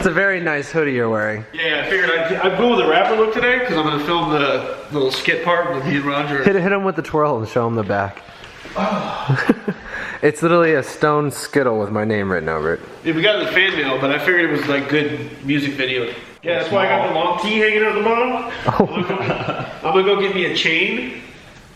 a very nice hoodie you're wearing. Yeah, I figured I'd go with a rapper look today because I'm going to film the little skit part with me and Roger. Hit him with the twirl and show him the back. Oh. It's literally a stone skittle with my name written over it. Yeah, we got it in the fan mail, but I figured it was like good music video. Yeah, that's why I got the long tee hanging out the bottom. Oh. I'm gonna go get me a chain,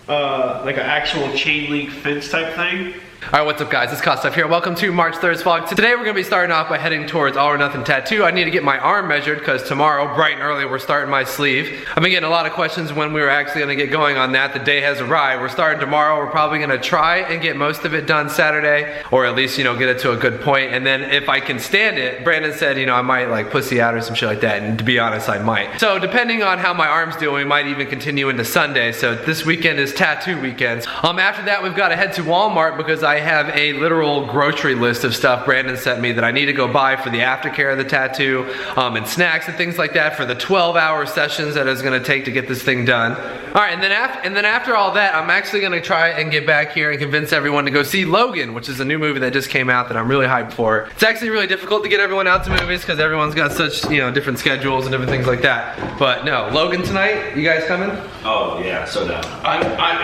like an actual chain link fence type thing. Alright, what's up guys, it's KOSDFF here. Welcome to March 3rd's vlog. Today we're going to be starting off by heading towards All or Nothing Tattoo. I need to get my arm measured because tomorrow, bright and early, we're starting my sleeve. I've been getting a lot of questions when we were actually going to get going on that. The day has arrived. We're starting tomorrow. We're probably going to try and get most of it done Saturday, or at least, you know, get it to a good point. And then if I can stand it, Brandon said, you know, I might like pussy out or some shit like that. And to be honest, I might. So depending on how my arm's doing, we might even continue into Sunday. So this weekend is tattoo weekend. After that, we've got to head to Walmart because I have a literal grocery list of stuff Brandon sent me that I need to go buy for the aftercare of the tattoo, and snacks and things like that for the 12-hour sessions that it's going to take to get this thing done. All right, and then after all that, I'm actually going to try and get back here and convince everyone to go see Logan, which is a new movie that just came out that I'm really hyped for. It's actually really difficult to get everyone out to movies because everyone's got such, you know, different schedules and different things like that. But no, Logan tonight, you guys coming? Oh yeah, so down.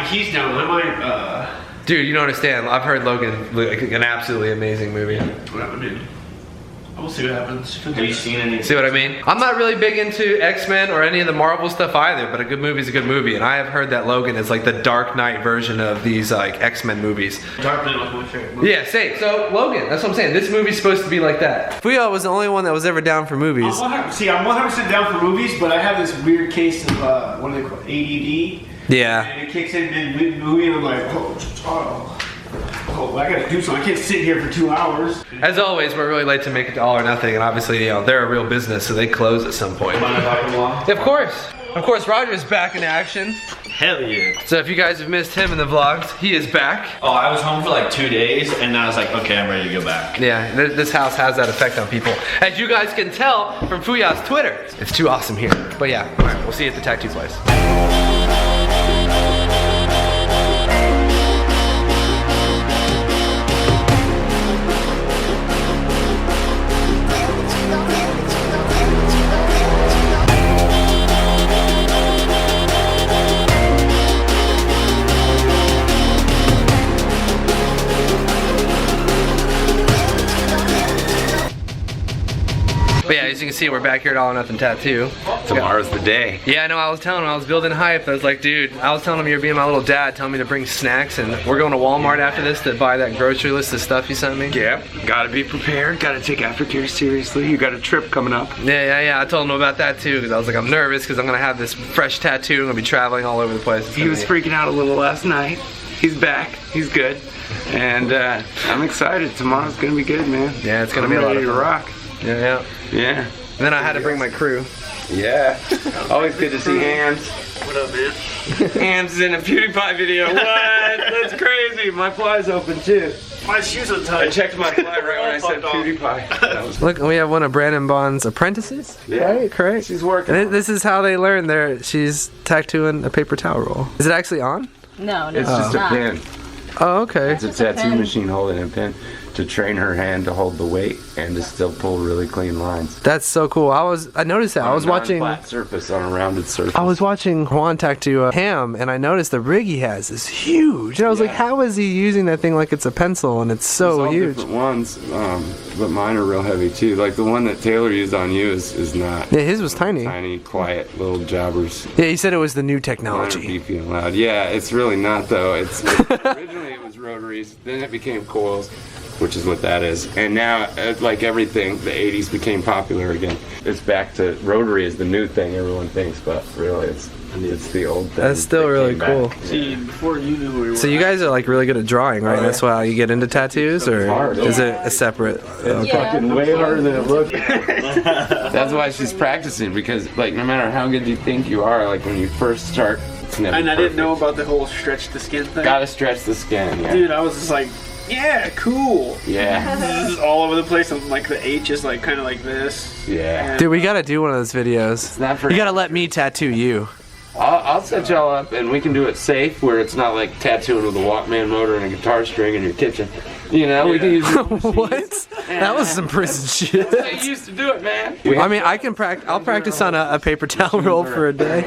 He's down. I might. Dude, you don't understand. I've heard Logan like an absolutely amazing movie. I mean, we'll see what happens. Have you seen any? See what I mean? I'm not really big into X-Men or any of the Marvel stuff either, but a good movie is a good movie, and I have heard that Logan is like the Dark Knight version of these like X-Men movies. Dark Knight was my favorite movie. Yeah, same. So Logan, that's what I'm saying. This movie's supposed to be like that. Fuya was the only one that was ever down for movies. I'm 100% down for movies, but I have this weird case of what do they call it? ADD. Yeah. And it kicks in mid-movie and I'm like, I gotta do something. I can't sit here for 2 hours. As always, we're really late to make it to All or Nothing, and obviously, you know, they're a real business, so they close at some point. Mind if I come along? Of course. Of course, Roger's back in action. Hell yeah. So if you guys have missed him in the vlogs, he is back. Oh, I was home for like 2 days and now I was like, okay, I'm ready to go back. Yeah, this house has that effect on people. As you guys can tell from Fuya's Twitter, it's too awesome here. But yeah, all right, we'll see you at the tattoo place. But yeah, as you can see, we're back here at All or Nothing Tattoo. Tomorrow's the day. Yeah, I know. I was telling him, I was building hype. I was like, dude, I was telling him you're being my little dad, telling me to bring snacks, and we're going to Walmart after this to buy that grocery list of stuff you sent me. Yeah, gotta be prepared, gotta take aftercare seriously. You got a trip coming up. Yeah. I told him about that too, because I was like, I'm nervous because I'm going to have this fresh tattoo. I'm going to be traveling all over the place. He was freaking out a little last night. He's back, he's good. And I'm excited. Tomorrow's gonna be good, man. Yeah, it's gonna be a lot of fun. Rock. Yeah. Yeah. And then I had to bring my crew. Yeah. Always good to see Hams. What up, man? Hams is in a PewDiePie video. What? That's crazy. My fly's open too. My shoes are tight. I checked my fly right when I said PewDiePie. That was Look, we have one of Brandon Bond's apprentices. Yeah. Right, correct? She's working. And this is how they learn. She's tattooing a paper towel roll. Is it actually on? No, It's just a not. pin. Oh, okay. It's a tattoo machine holding a pin to train her hand to hold the weight and to still pull really clean lines. That's so cool. I noticed that. I was watching. Flat surface on a rounded surface. I was watching Juan tattoo Ham, and I noticed the rig he has is huge. And I was like, how is he using that thing like it's a pencil? And it's so all huge. Different ones, but mine are real heavy too. Like the one that Taylor used on you is not. Yeah, his was tiny. Tiny, quiet little jobbers. Yeah, he said it was the new Mine are technology. beefy and loud. Yeah, it's really not though. It's originally it was rotaries, then it became coils, which is what that is. And now, like everything, the 80s became popular again. It's back to rotary is the new thing everyone thinks, but really it's the old thing. That's still really cool. See, before you knew who we were. So you guys are like really good at drawing, right? That's why you get into tattoos, or is it a separate? It's fucking way harder than it looks. That's why she's practicing, because like no matter how good you think you are, like when you first start, it's never And I didn't perfect. know about the whole stretch the skin thing. Gotta stretch the skin, yeah. Dude, I was just like, yeah, cool. Yeah. This is all over the place. I'm like the H is like kind of like this. Yeah. Dude, we gotta do one of those videos. not for- You gotta let me tattoo you. I'll set y'all up and we can do it safe where it's not like tattooing with a Walkman motor and a guitar string in your kitchen. You know, we can use What? That was some prison shit. They used to do it, man. I mean, I can practice. I'll practice on a paper towel roll for a day.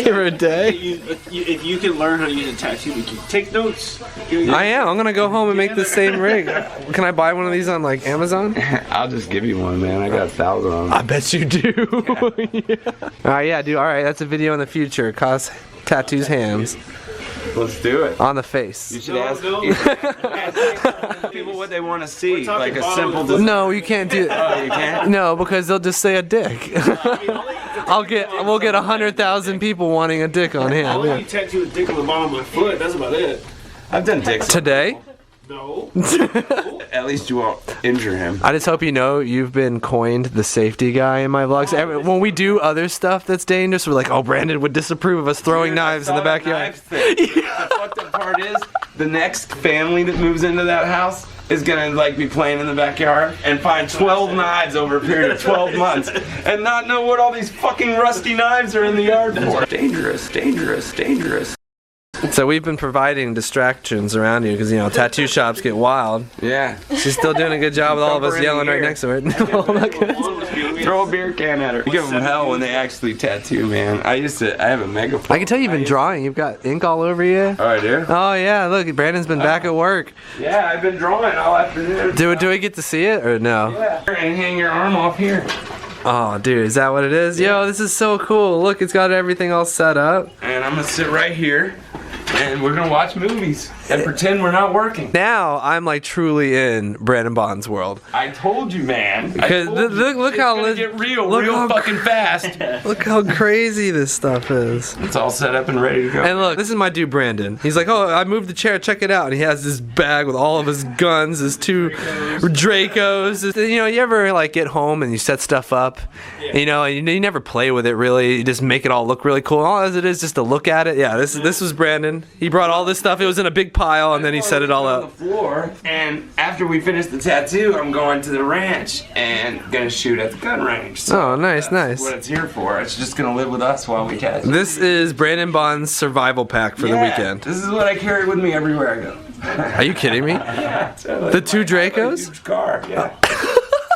For a day. If you can learn how to use a tattoo, you can take notes. I am. I'm gonna go home and make the same rig. Can I buy one of these on like Amazon? I'll just give you one, man. I got 1,000 of them. I bet you do. Yeah. All right, yeah, dude. All right, that's a video in the future. Cos tattoos hands Let's do it. on the face. You should ask people what they want to see, like a simple. No, you can't do. Oh, you can't. No, because they'll just say a dick. We'll get 100,000 people wanting a dick on I'll hand. let Yeah. you tattoo a dick on the bottom of my foot. That's about it. I've done dicks. Today, No. At least you won't injure him. I just hope you know you've been coined the safety guy in my vlogs. When we do other stuff that's dangerous, we're like, oh, Brandon would disapprove of us throwing knives in the backyard. The fucked up part is, the next family that moves into that house is gonna like be playing in the backyard and find 12 knives over a period of 12 months and not know what all these fucking rusty knives are in the yard for. Dangerous, dangerous, dangerous. So we've been providing distractions around you because, you know, tattoo shops get wild. Yeah. She's still doing a good job with all of us yelling right next to her. No, I'm not good. Throw a beer can at her. You give them hell when they actually tattoo, man. I have a megaphone. I can tell you've been drawing. You've got ink all over you. Oh, I do? Oh, yeah. Look, Brandon's been back at work. Yeah, I've been drawing all afternoon. Do we get to see it or no? Yeah. And hang your arm off here. Oh, dude, is that what it is? Yo, this is so cool. Look, it's got everything all set up. And I'm gonna sit right here. And we're gonna watch movies and pretend we're not working. Now I'm like truly in Brandon Bond's world. I told you, man. Because look how it's gonna get real how fucking fast. Look how crazy this stuff is. It's all set up and ready to go. And look, this is my dude Brandon. He's like, oh, I moved the chair, check it out. And he has this bag with all of his guns, his 2 Dracos. You know, you ever like get home and you set stuff up, you know, and you never play with it really. You just make it all look really cool. All as it is just to look at it. Yeah, this was Brandon. He brought all this stuff. It was in a big pile, and then he set it all up. On the floor, and after we finish the tattoo, I'm going to the ranch and gonna shoot at the gun range. So Oh, nice, that's nice. what it's here for. It's just gonna live with us while we tattoo. This is Brandon Bond's survival pack for the weekend. This is what I carry with me everywhere I go. Are you kidding me? The 2 Dracos? Huge car, yeah.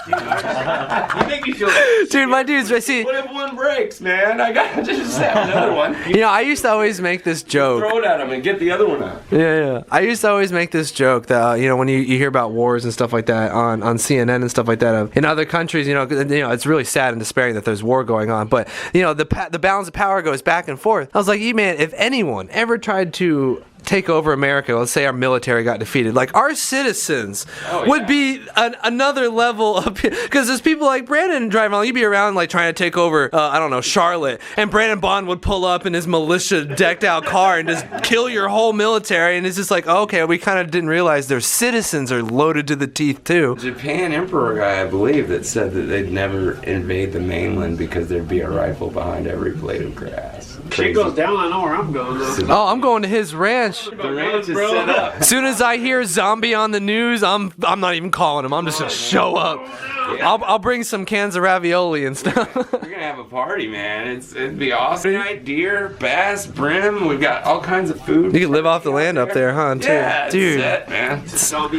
You make me feel. Dude, my dudes, I see. What if one breaks, man? I gotta just have another one. You know, I used to always make this joke. Throw it at him and get the other one out. Yeah. I used to always make this joke that, you know, when you hear about wars and stuff like that on CNN and stuff like that, in other countries, you know, it's really sad and despairing that there's war going on. But, you know, the balance of power goes back and forth. I was like, man, if anyone ever tried to take over America, let's say our military got defeated, like our citizens would be another level of, because there's people like Brandon driving on, you'd be around like trying to take over I don't know, Charlotte, and Brandon Bond would pull up in his militia decked out car and just kill your whole military, and it's just like, okay, we kind of didn't realize their citizens are loaded to the teeth too. Japan emperor guy, I believe, that said that they'd never invade the mainland because there'd be a rifle behind every blade of grass. Shit goes down, I know where I'm going. Though. Oh, I'm going to his ranch. The ranch is set up. As soon as I hear zombie on the news, I'm not even calling him. I'm just gonna show up. I'll bring some cans of ravioli and stuff. We're gonna have a party, man. It'd be awesome. Tonight, deer, bass, brim. We've got all kinds of food. You can live off the land up there, huh? Too. Yeah, dude. Set, man.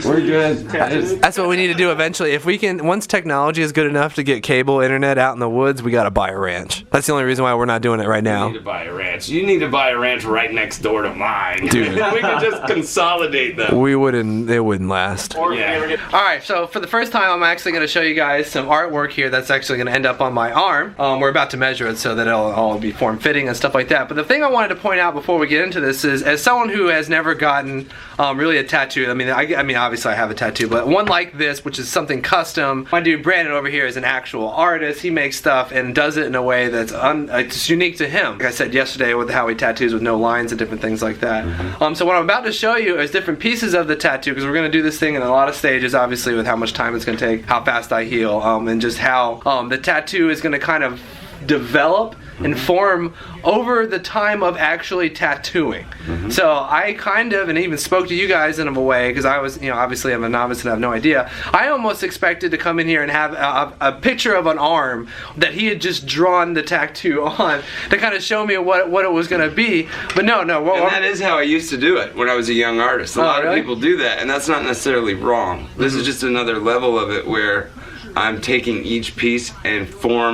We're good. That's what we need to do eventually. If we can, once technology is good enough to get cable internet out in the woods, we gotta buy a ranch. That's the only reason why we're not doing it right now. You need to buy a ranch. You need to buy a ranch right next door to mine. Dude. We can just consolidate them. It wouldn't last. Yeah. Alright, so for the first time, I'm actually going to show you guys some artwork here that's actually going to end up on my arm. We're about to measure it so that it'll all be form-fitting and stuff like that. But the thing I wanted to point out before we get into this is, as someone who has never gotten really a tattoo, I mean, obviously I have a tattoo, but one like this, which is something custom. My dude Brandon over here is an actual artist. He makes stuff and does it in a way that's it's unique to him. Like I said yesterday, with how he tattoos with no lines and different things like that. So what I'm about to show you is different pieces of the tattoo, because we're going to do this thing in a lot of stages, obviously, with how much time it's going to take, how fast I heal, and just how the tattoo is going to kind of develop and form over the time of actually tattooing. So I kind of, and even spoke to you guys in a way, because I was, obviously I'm a novice and I have no idea. I almost expected to come in here and have a picture of an arm that he had just drawn the tattoo on to kind of show me what it was going to be. But no. And that is how I used to do it when I was a young artist. A lot of people do that, and that's not necessarily wrong. This is just another level of it where I'm taking each piece and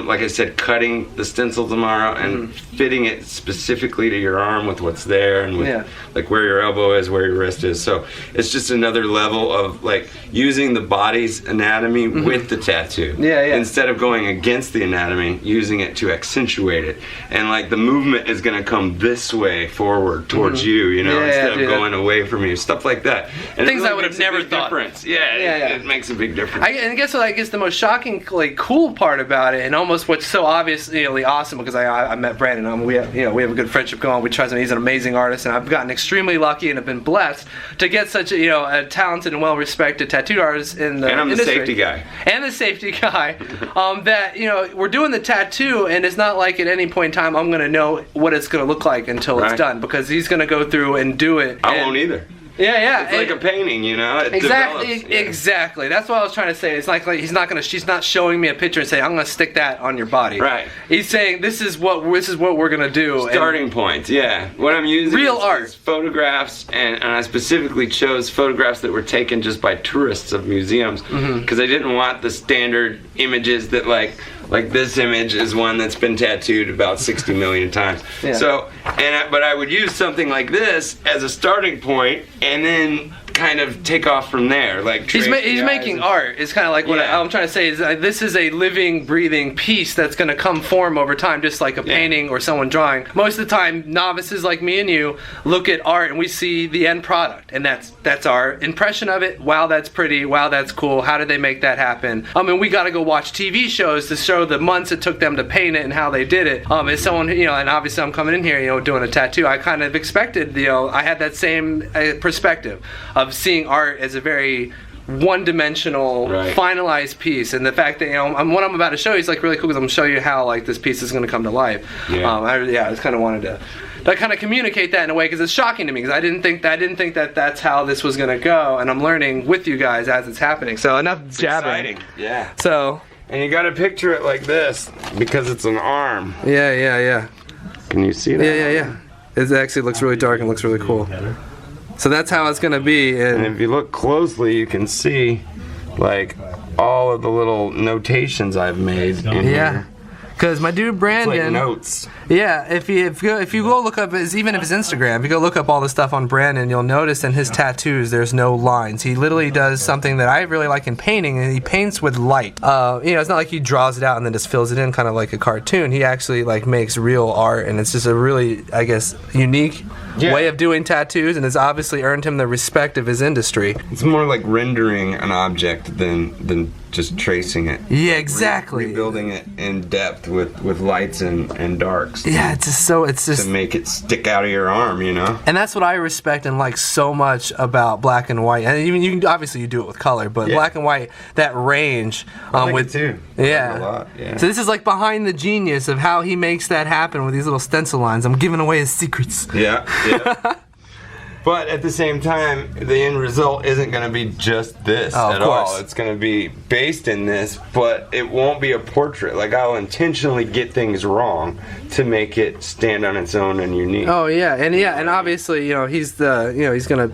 like I said, cutting the stencil tomorrow and fitting it specifically to your arm with what's there and with like where your elbow is, where your wrist is. So it's just another level of like using the body's anatomy with the tattoo. Instead of going against the anatomy, using it to accentuate it. And like the movement is gonna come this way forward towards you, instead of going away from you. Stuff like that. And things really I would have never thought. It makes a big difference. I guess the most shocking, cool part about it, and almost what's so obviously awesome, because I met Brandon. We have a good friendship going. We trust him. He's an amazing artist, and I've gotten extremely lucky and have been blessed to get such a talented and well-respected tattooed artist in the industry. And I'm the safety guy. And the safety guy. That we're doing the tattoo, and it's not like at any point in time I'm going to know what it's going to look like until it's done, because he's going to go through and do it. I won't either. It's like a painting, It exactly. That's what I was trying to say. It's like she's not showing me a picture and saying, I'm gonna stick that on your body. Right. He's saying this is what we're gonna do. Starting points, What I'm using is photographs, and I specifically chose photographs that were taken just by tourists of museums, because I didn't want the standard images that like this image is one that's been tattooed about 60 million times. So, but I would use something like this as a starting point, and then kind of take off from there. Like he's making art. It's kind of like what I'm trying to say is this is a living, breathing piece that's going to come form over time, just like a painting or someone drawing. Most of the time, novices like me and you look at art and we see the end product, and that's our impression of it. Wow, that's pretty. Wow, that's cool. How did they make that happen? We got to go watch TV shows to show the months it took them to paint it and how they did it. As someone, and obviously I'm coming in here, doing a tattoo, I kind of expected, I had that same perspective of seeing art as a very one-dimensional, finalized piece, and the fact that what I'm about to show you is really cool, because I'm gonna show you how this piece is gonna come to life. I just kind of wanted to kind of communicate that in a way, because it's shocking to me, because I didn't think that that's how this was gonna go, and I'm learning with you guys as it's happening. So enough jabbing. Exciting. So. And you got to picture it like this, because it's an arm. Yeah. Can you see that? Yeah. It actually looks really dark and looks really cool. So that's how it's gonna be. And if you look closely, you can see all of the little notations I've made in here. Because my dude Brandon, it's like notes. Yeah, if you go look up even if his Instagram, if you go look up all the stuff on Brandon, you'll notice in his tattoos there's no lines. He literally does something that I really like in painting, and he paints with light. It's not like he draws it out and then just fills it in, kind of like a cartoon. He actually makes real art, and it's just a really, I guess, unique way of doing tattoos, and it's obviously earned him the respect of his industry. It's more like rendering an object than just tracing it. Yeah, exactly. Rebuilding it in depth with lights and darks. Yeah, it's just to make it stick out of your arm, And that's what I respect and like so much about black and white. And even you do it with color, but black and white, that range. I like it too. Yeah. I like it a lot. Yeah. So this is behind the genius of how he makes that happen with these little stencil lines. I'm giving away his secrets. Yeah. But at the same time, the end result isn't going to be just this at all. It's going to be based in this, but it won't be a portrait. I'll intentionally get things wrong to make it stand on its own and unique. Oh and obviously, he's gonna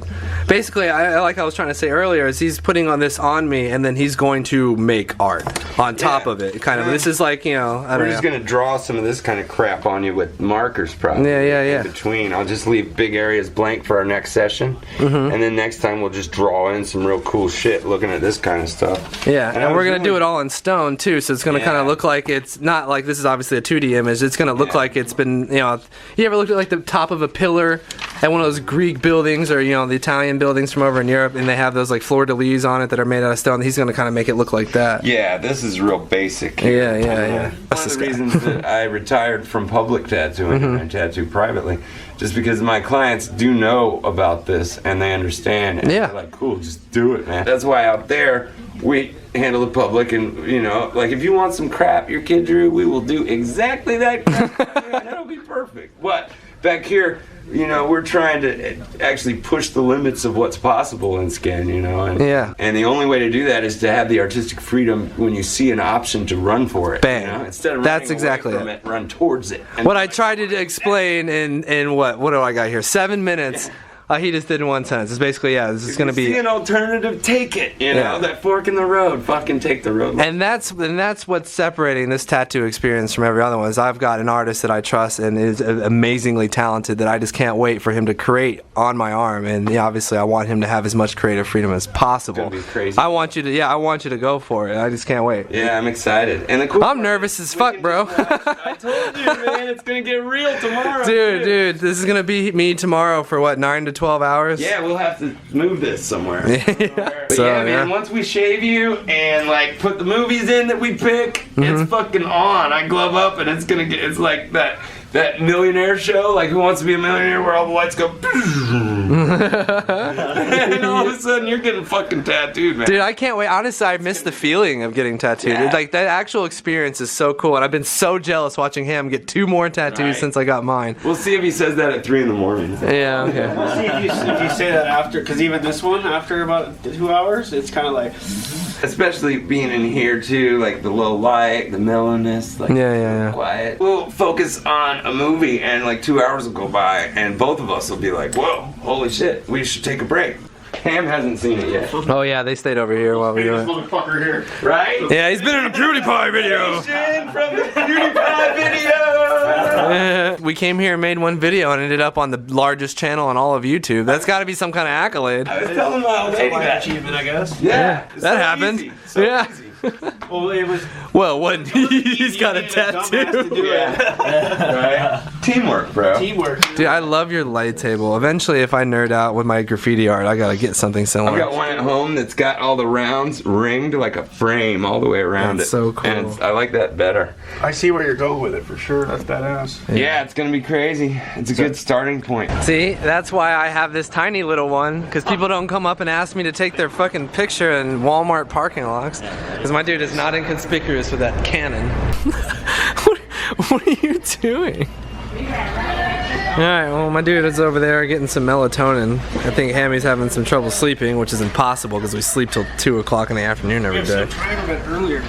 basically. I was trying to say earlier, is he's putting this on me, and then he's going to make art on top of it. Kind of. This is we're just gonna draw some of this kind of crap on you with markers, probably. Yeah. In between, I'll just leave big areas blank for our next session, and then next time we'll just draw in some real cool shit, looking at this kind of stuff. Yeah, and we're gonna do it all in stone too, so it's gonna kind of look like it's not like this is obviously a 2D image. It's gonna look like it's been, you ever looked at the top of a pillar at one of those Greek buildings or the Italian buildings from over in Europe, and they have those fleur-de-lis on it that are made out of stone? He's gonna kind of make it look like that. Yeah, this is real basic. Yeah. One of the reasons that I retired from public tattooing and I tattoo privately just because my clients do know about this and they understand. And they're like, cool, just do it, man. That's why out there, we handle the public, and you know, like if you want some crap your kid drew, we will do exactly that crap. And it'll be perfect. But back here, you know, we're trying to actually push the limits of what's possible in skin, you know, and the only way to do that is to have the artistic freedom when you see an option to run for it. Bang. You know? Instead of That's running exactly away from it, run towards it. And what I tried to explain in what do I got here? 7 minutes. He just did in one sentence. It's basically, this is gonna be see an alternative, take it. You know, that fork in the road. Fucking take the road. And that's what's separating this tattoo experience from every other one. Is I've got an artist that I trust and is amazingly talented that I just can't wait for him to create on my arm. And obviously, I want him to have as much creative freedom as possible. It's gonna be crazy. I want you to go for it. I just can't wait. Yeah, I'm excited. And the cool I'm nervous as fuck, bro. I told you, man, it's gonna get real tomorrow. Dude, this is gonna be me tomorrow for what, 9 to 12 hours? Yeah, we'll have to move this somewhere. But So, man, once we shave you and like put the movies in that we pick, it's fucking on. I glove up and it's like that millionaire show, like Who Wants to Be a Millionaire, where all the lights go and all of a sudden you're getting fucking tattooed, man. Dude, I can't wait. Honestly, I miss the feeling of getting tattooed. Yeah. Like, that actual experience is so cool, and I've been so jealous watching him get 2 more tattoos since I got mine. We'll see if he says that at 3 in the morning. Yeah, okay. We'll see if you say that after, because even this one, after about 2 hours, it's kind of like... Especially being in here too, like the low light, the mellowness, like quiet. We'll focus on a movie and like 2 hours will go by and both of us will be like, whoa, holy shit, we should take a break. Ham hasn't seen it yet. Oh yeah, they stayed over here while we do it. Motherfucker here. Right? Yeah, he's been in a PewDiePie video. From the PewDiePie video! We came here and made one video and ended up on the largest channel on all of YouTube. That's got to be some kind of accolade. I was telling my old lady that. Achievement, I guess. Yeah, it's that so happened. easy, so easy. Well, it was... Well, what? He's got a You need a dumbass to tattoo. do it. Right? Teamwork, bro. Teamwork. Dude, I love your light table. Eventually, if I nerd out with my graffiti art, I gotta get something I've similar. got one at home that's got all the rounds ringed like a frame all the way around That's it. so cool. And I like that better. I see where you're going with it for sure. That's badass. Yeah, it's gonna be crazy. It's a good starting point. See, that's why I have this tiny little one, because people don't come up and ask me to take their fucking picture in Walmart parking lots, because my dude is not inconspicuous with that Canon. what are you doing? Alright, well my dude is over there getting some melatonin. I think Hammy's having some trouble sleeping, which is impossible because we sleep till 2 o'clock in the afternoon every day. I'm trying to go to bed earlier.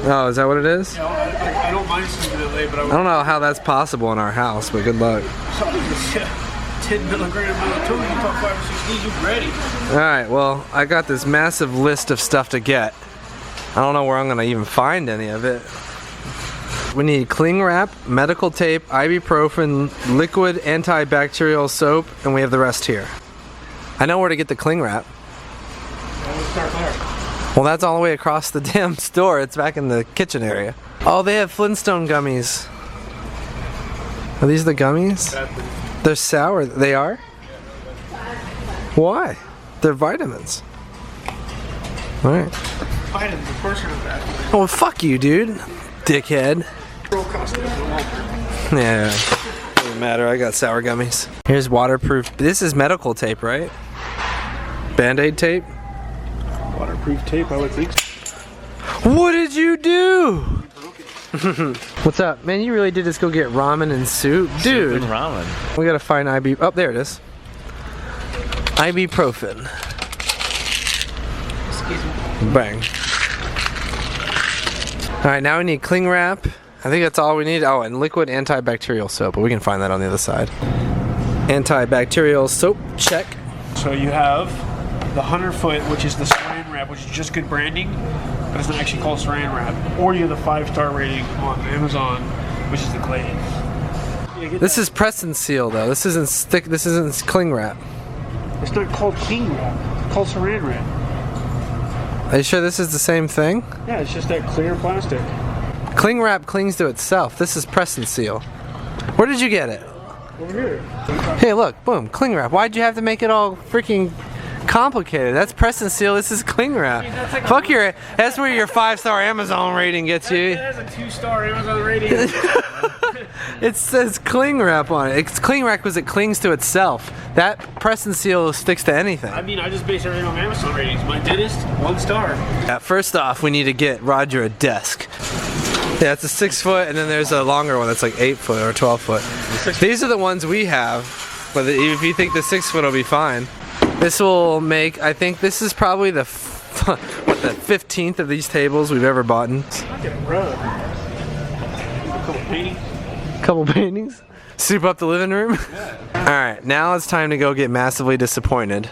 Oh, is that what it is? You know, I don't mind sleeping that late, but I don't know how that's possible in our house, but good luck. 10 milligram melatonin, you talk 5 or 6 days, you're ready. Alright, well, I got this massive list of stuff to get. I don't know where I'm gonna even find any of it. We need cling wrap, medical tape, ibuprofen, liquid antibacterial soap, and we have the rest here. I know where to get the cling wrap. Well, that's all the way across the damn store. It's back in the kitchen area. Oh, they have Flintstone gummies. Are these the gummies? They're sour. They are? Why? They're vitamins. Alright. Vitamins, of course, are not bad. Oh, fuck you, dude. Dickhead. Yeah. Doesn't matter. I got sour gummies. Here's waterproof. This is medical tape, right? Band-Aid tape? Waterproof tape, I would think. What did you do? What's up? Man, you really did just go get ramen and soup? Dude. Soup and ramen. We gotta find IB. Oh, there it is. Ibuprofen. Excuse me. Bang. Alright, now we need cling wrap. I think that's all we need. Oh, and liquid antibacterial soap, but we can find that on the other side. Antibacterial soap, check. So you have the 100-foot, which is the saran wrap, which is just good branding, but it's not actually called saran wrap. Or you have the 5-star rating on Amazon, which is the glaze. Yeah, This is press and seal though. This isn't stick. This isn't cling wrap. It's not called cling wrap. It's called saran wrap. Are you sure this is the same thing? Yeah, it's just that clear plastic. Cling wrap clings to itself. This is press and seal. Where did you get it? Over here. Hey, look, boom, cling wrap. Why'd you have to make it all freaking complicated? That's press and seal. This is cling wrap. That's like Fuck your. That's where your 5-star Amazon rating gets you. It has a 2-star Amazon rating. It says cling wrap on it. It's cling wrap because it clings to itself. That press and seal sticks to anything. I mean, I just base everything on Amazon ratings. My dentist, 1 star. Yeah, first off, we need to get Roger a desk. Yeah, it's a 6 foot, and then there's a longer one that's like 8 foot or 12 foot. These are the ones we have, but if you think the 6 foot will be fine, this will make, I think this is probably the, what, the 15th of these tables we've ever bought. I get a rug. A couple paintings. Couple paintings? Soup up the living room? Yeah. Alright, now it's time to go get massively disappointed.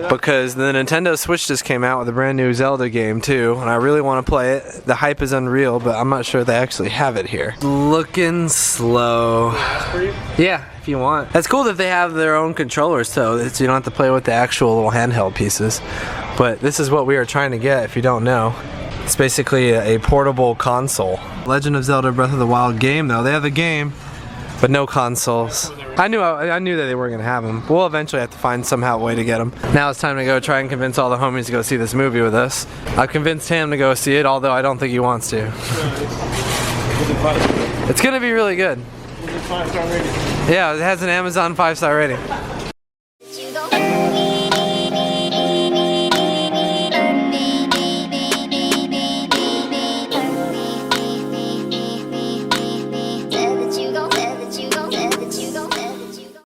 Because the Nintendo Switch just came out with a brand new Zelda game too, and I really want to play it. The hype is unreal, but I'm not sure they actually have it here. Looking slow. Yeah, if you want. That's cool that they have their own controllers though, so you don't have to play with the actual little handheld pieces. But this is what we are trying to get if you don't know. It's basically a portable console. Legend of Zelda Breath of the Wild game though, they have the game, but no consoles. I knew that they weren't gonna have them. We'll eventually have to find somehow a way to get them. Now it's time to go try and convince all the homies to go see this movie with us. I've convinced him to go see it, although I don't think he wants to. It's gonna be really good. 5-star rating. Yeah, it has an Amazon 5-star rating.